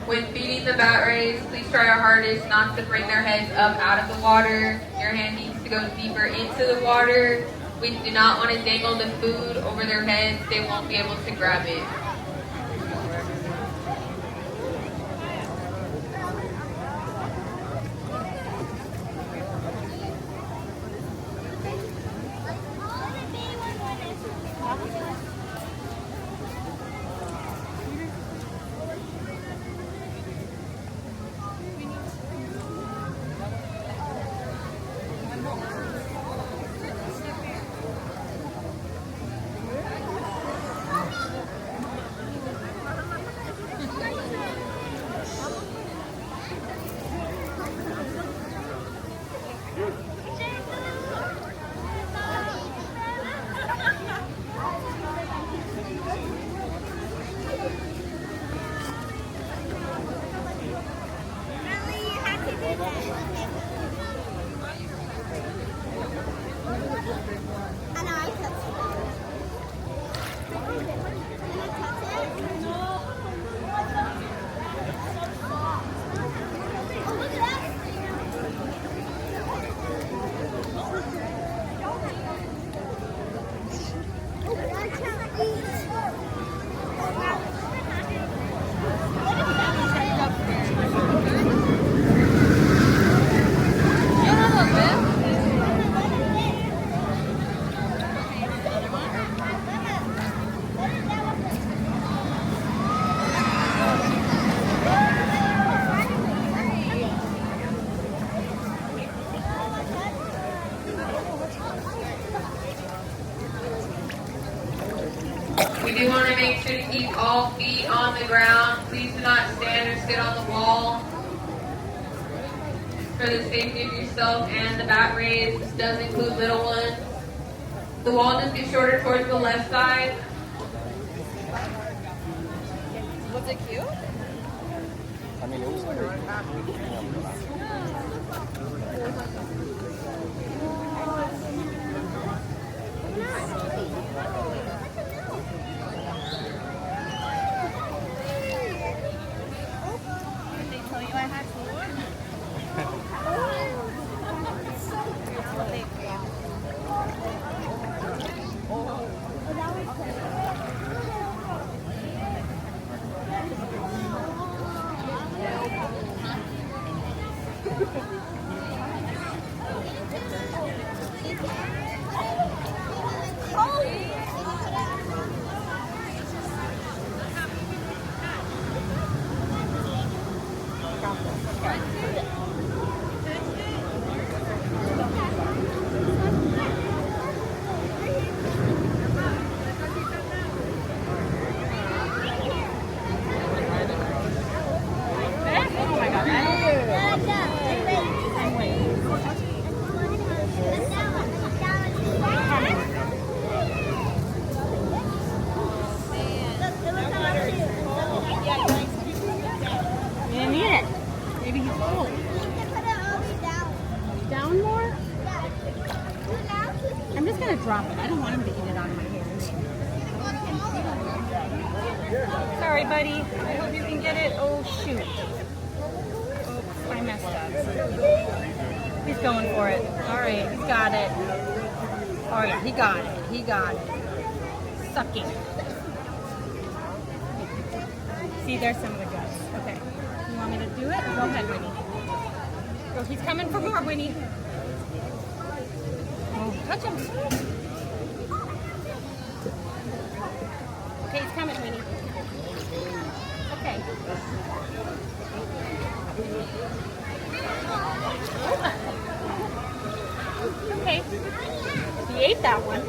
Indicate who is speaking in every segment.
Speaker 1: When feeding the bat rays, please try your hardest not to bring their heads up out of the water. Your hand needs to go deeper into the water. We do not want to dangle the food over their heads. They won't be able to grab it. We do want to make sure to keep all feet on the ground. Please do not stand or sit on the wall. For the safety of yourself and the bat rays, this does include little ones. The wall does get shorter towards the left side.
Speaker 2: Was it cute?
Speaker 3: I mean, it was great.
Speaker 2: Drop it. I don't want him to eat it out of my hand. Sorry, buddy. I hope you can get it. Oh, shoot. Oops, I messed up. He's going for it. All right, he's got it. Oh, yeah, he got it. He got it. Sucking. See, there's some of the guts. Okay. You want me to do it? Go ahead, Winnie. Oh, he's coming for more, Winnie. Oh, touch him. Okay, he's coming, Winnie. Okay. Okay. He ate that one. Ew,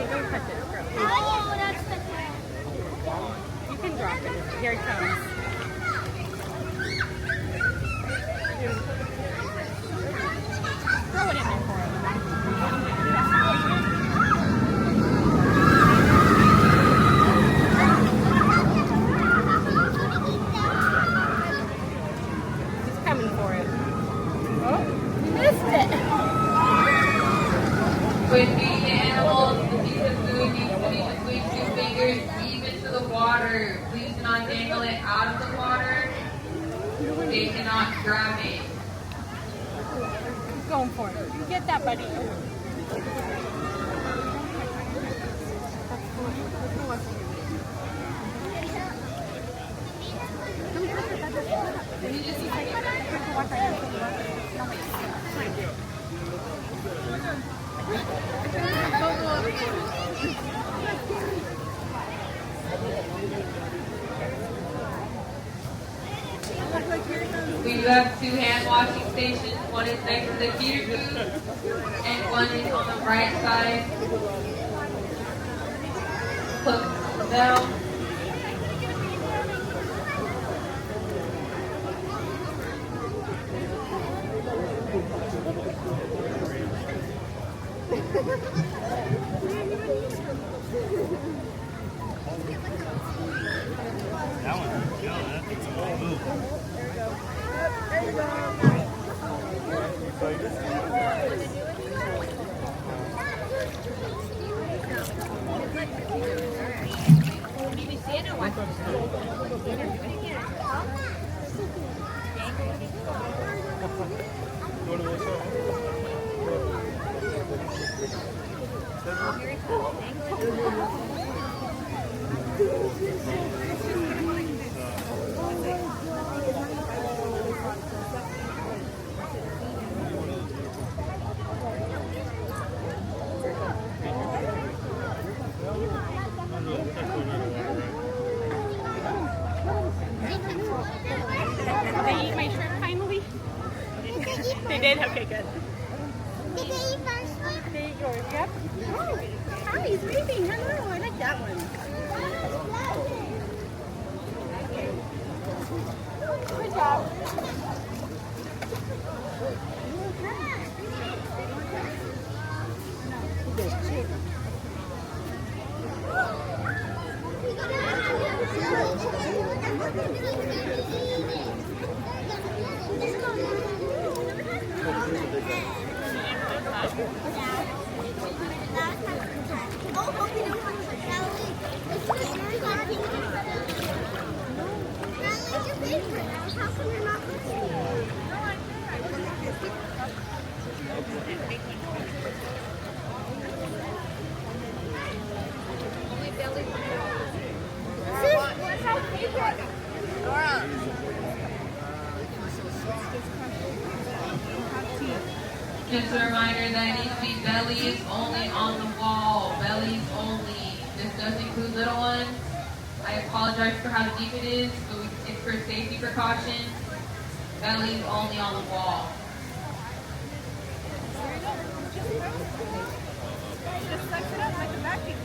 Speaker 2: don't touch it.
Speaker 4: Oh, that's the
Speaker 2: You can drop it. Here it comes. Throw it in there for him.
Speaker 1: When feeding the animals, the piece of food needs to be between 2 fingers deep into the water. Please do not dangle it out of the water. They cannot grab it.
Speaker 2: He's going for it. You get that, buddy.
Speaker 1: We do have 2 hand washing stations. One is next to the feeder booth, and one is on the right side. Click the bell.
Speaker 2: Did they eat my shrimp finally? They did? Okay, good.
Speaker 4: Did they eat my shrimp?
Speaker 2: They ate yours, yep. Oh, hi, he's leaving. Hello, I like that one. Good job.
Speaker 1: Just a reminder that it needs to be bellies only on the wall. Bellies only. This does include little ones. I apologize for how deep it is, but it's for safety precautions. Bellies only on the wall.
Speaker 2: Just sucks it up like a vacuum.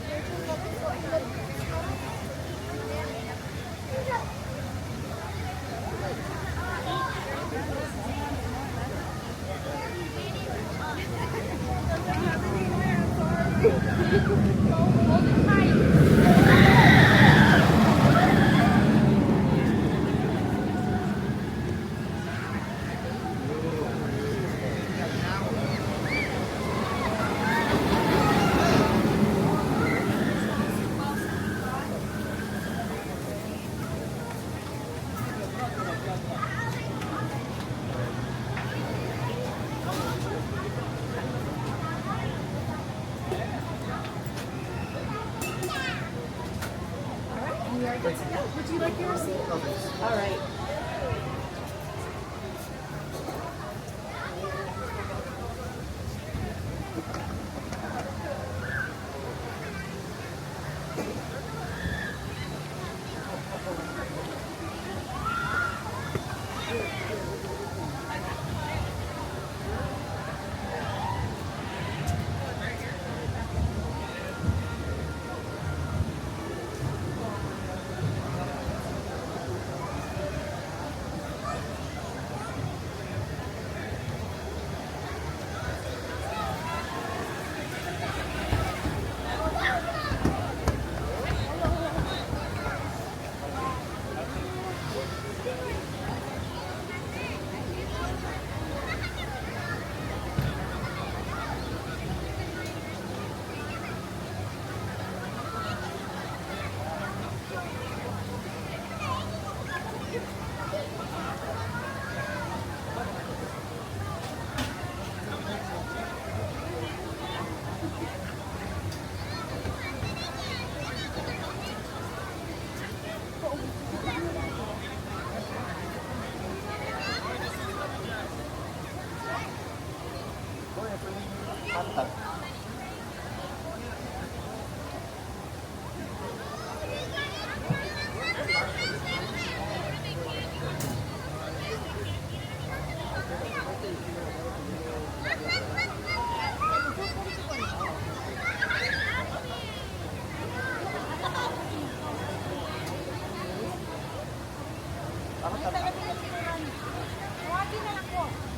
Speaker 4: Would you like your receipt? All right.
Speaker 3: Manta.
Speaker 2: Tawagin na lang po.